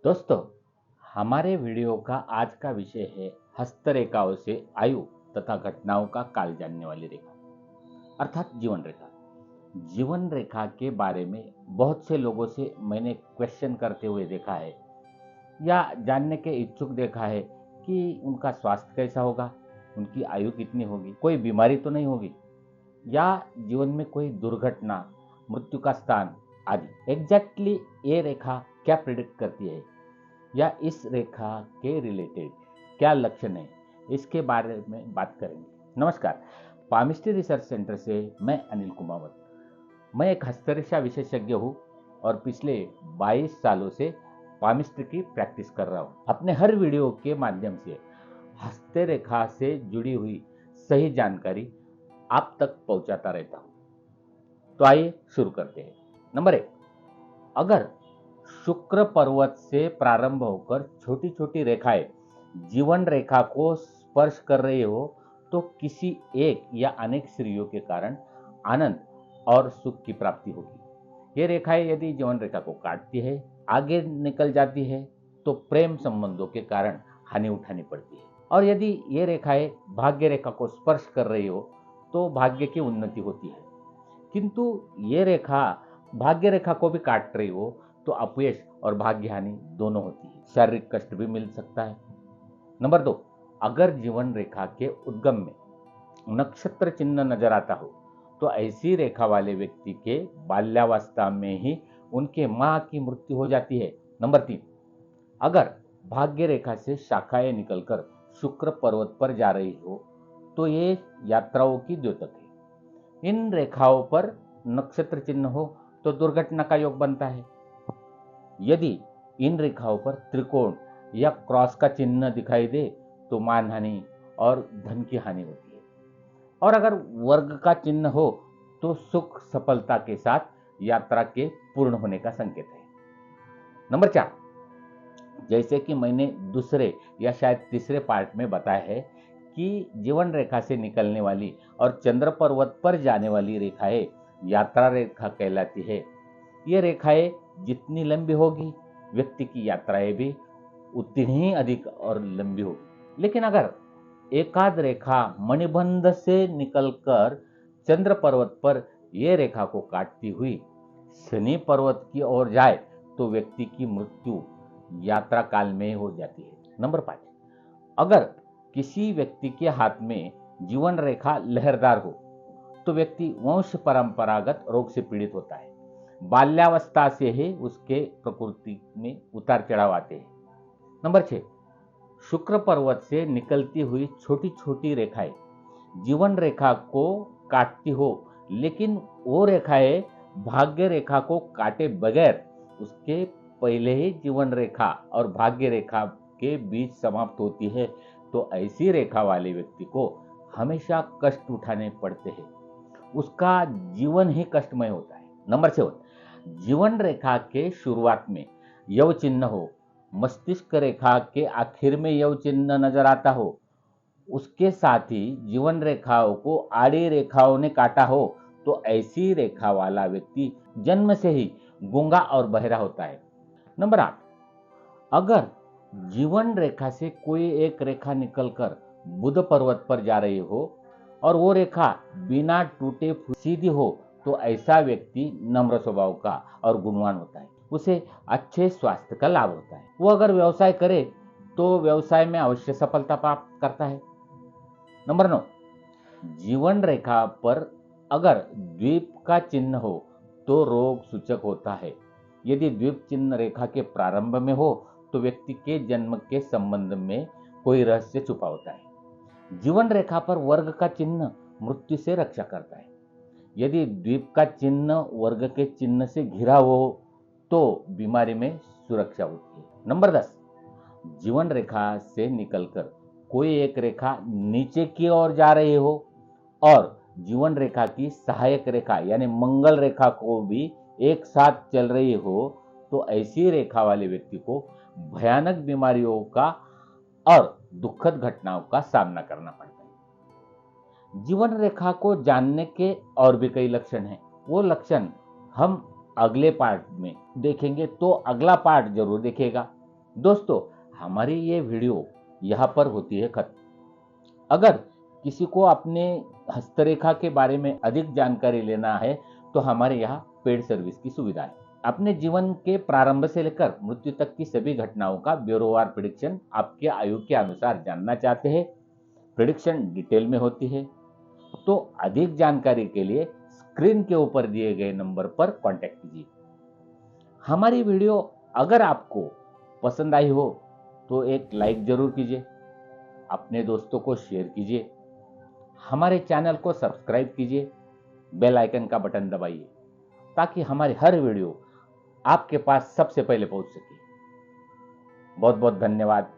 दोस्तों, हमारे वीडियो का आज का विषय है हस्तरेखाओं से आयु तथा घटनाओं का काल जानने वाली रेखा अर्थात जीवन रेखा। जीवन रेखा के बारे में बहुत से लोगों से मैंने क्वेश्चन करते हुए देखा है या जानने के इच्छुक देखा है कि उनका स्वास्थ्य कैसा होगा, उनकी आयु कितनी होगी, कोई बीमारी तो नहीं होगी या जीवन में कोई दुर्घटना, मृत्यु का स्थान आदि। एग्जैक्टली ये रेखा क्या प्रिडिक्ट करती है या इस रेखा के रिलेटेड क्या लक्षण है, इसके बारे में बात करेंगे। नमस्कार, पामिस्ट्री रिसर्च सेंटर से मैं अनिल कुमावत। मैं एक हस्तरेखा विशेषज्ञ हूँ और पिछले 22 सालों से पामिस्ट्री की प्रैक्टिस कर रहा हूँ। अपने हर वीडियो के माध्यम से हस्तरेखा से जुड़ी हुई सही जानकारी आप तक पहुंचाता रहता हूँ। तो आइए शुरू करते हैं। नंबर 1, अगर शुक्र पर्वत से प्रारंभ होकर छोटी छोटी रेखाएं जीवन रेखा को स्पर्श कर रही हो तो किसी एक या अनेक स्त्रियों के कारण आनंद और सुख की प्राप्ति होगी। ये रेखाएं यदि जीवन रेखा को काटती है, आगे निकल जाती है तो प्रेम संबंधों के कारण हानि उठानी पड़ती है। और यदि ये रेखाएं भाग्य रेखा को स्पर्श कर रही हो तो भाग्य की उन्नति होती है। किंतु ये रेखा भाग्य रेखा को भी काट रही हो तो अपयश और भाग्य हानि दोनों होती है, शारीरिक कष्ट भी मिल सकता है। नंबर 2, अगर जीवन रेखा के उद्गम में नक्षत्र चिन्ह नजर आता हो तो ऐसी रेखा वाले व्यक्ति के बाल्यावस्था में ही उनके मां की मृत्यु हो जाती है। नंबर 3, अगर भाग्य रेखा से शाखाएं निकलकर शुक्र पर्वत पर जा रही हो तो ये यात्राओं की द्योतक है। इन रेखाओं पर नक्षत्र चिन्ह हो तो दुर्घटना का योग बनता है। यदि इन रेखाओं पर त्रिकोण या क्रॉस का चिन्ह दिखाई दे तो मानहानि और धन की हानि होती है। और अगर वर्ग का चिन्ह हो तो सुख सफलता के साथ यात्रा के पूर्ण होने का संकेत है। नंबर 4, जैसे कि मैंने दूसरे या शायद तीसरे पार्ट में बताया है कि जीवन रेखा से निकलने वाली और चंद्र पर्वत पर जाने वाली रेखाएं यात्रा रेखा कहलाती है। ये रेखाएं जितनी लंबी होगी व्यक्ति की यात्राएं भी उतनी ही अधिक और लंबी होगी। लेकिन अगर एकाध रेखा मणिबंध से निकलकर चंद्र पर्वत पर यह रेखा को काटती हुई शनि पर्वत की ओर जाए तो व्यक्ति की मृत्यु यात्रा काल में हो जाती है। नंबर 5, अगर किसी व्यक्ति के हाथ में जीवन रेखा लहरदार हो तो व्यक्ति वंश परंपरागत रोग से पीड़ित होता है। बाल्यावस्था से ही उसके प्रकृति में उतार चढ़ाव आते हैं। नंबर 6, शुक्र पर्वत से निकलती हुई छोटी छोटी रेखाएं जीवन रेखा को काटती हो लेकिन वो रेखाएं भाग्य रेखा को काटे बगैर उसके पहले ही जीवन रेखा और भाग्य रेखा के बीच समाप्त होती है तो ऐसी रेखा वाले व्यक्ति को हमेशा कष्ट उठाने पड़ते हैं। उसका जीवन ही कष्टमय होता है। नंबर 7, जीवन रेखा के शुरुआत में यव चिन्ह हो, मस्तिष्क रेखा के आखिर में यव चिन्ह नजर आता हो, उसके साथ ही जीवन रेखाओं को आड़ी रेखाओं ने काटा हो तो ऐसी रेखा वाला व्यक्ति जन्म से ही गूंगा और बहरा होता है। नंबर 8, अगर जीवन रेखा से कोई एक रेखा निकलकर बुध पर्वत पर जा रही हो और वो रेखा बिना टूटे सीधी हो तो ऐसा व्यक्ति नम्र स्वभाव का और गुणवान होता है। उसे अच्छे स्वास्थ्य का लाभ होता है। वो अगर व्यवसाय करे तो व्यवसाय में अवश्य सफलता प्राप्त करता है। नंबर 9, जीवन रेखा पर अगर द्वीप का चिन्ह हो तो रोग सूचक होता है। यदि द्वीप चिन्ह रेखा के प्रारंभ में हो तो व्यक्ति के जन्म के संबंध में कोई रहस्य छुपा होता है। जीवन रेखा पर वर्ग का चिन्ह मृत्यु से रक्षा करता है। यदि द्वीप का चिन्ह वर्ग के चिन्ह से घिरा हो तो बीमारी में सुरक्षा होती है। नंबर 10, जीवन रेखा से निकलकर कोई एक रेखा नीचे की ओर जा रही हो और जीवन रेखा की सहायक रेखा यानी मंगल रेखा को भी एक साथ चल रही हो तो ऐसी रेखा वाले व्यक्ति को भयानक बीमारियों का और दुखद घटनाओं का सामना करना पड़ता है। जीवन रेखा को जानने के और भी कई लक्षण हैं। वो लक्षण हम अगले पार्ट में देखेंगे, तो अगला पार्ट जरूर देखिएगा। दोस्तों, हमारी ये वीडियो यहाँ पर होती है खत्म। अगर किसी को अपने हस्तरेखा के बारे में अधिक जानकारी लेना है तो हमारे यहाँ पेड सर्विस की सुविधा है। अपने जीवन के प्रारंभ से लेकर मृत्यु तक की सभी घटनाओं का ब्यूरोवार प्रिडिक्शन आपके आयु के अनुसार जानना चाहते हैं। प्रिडिक्शन डिटेल में होती है, तो अधिक जानकारी के लिए स्क्रीन के ऊपर दिए गए नंबर पर कांटेक्ट कीजिए। हमारी वीडियो अगर आपको पसंद आई हो तो एक लाइक जरूर कीजिए, अपने दोस्तों को शेयर कीजिए, हमारे चैनल को सब्सक्राइब कीजिए, बेल आइकन का बटन दबाइए ताकि हमारी हर वीडियो आपके पास सबसे पहले पहुंच सके। बहुत बहुत धन्यवाद।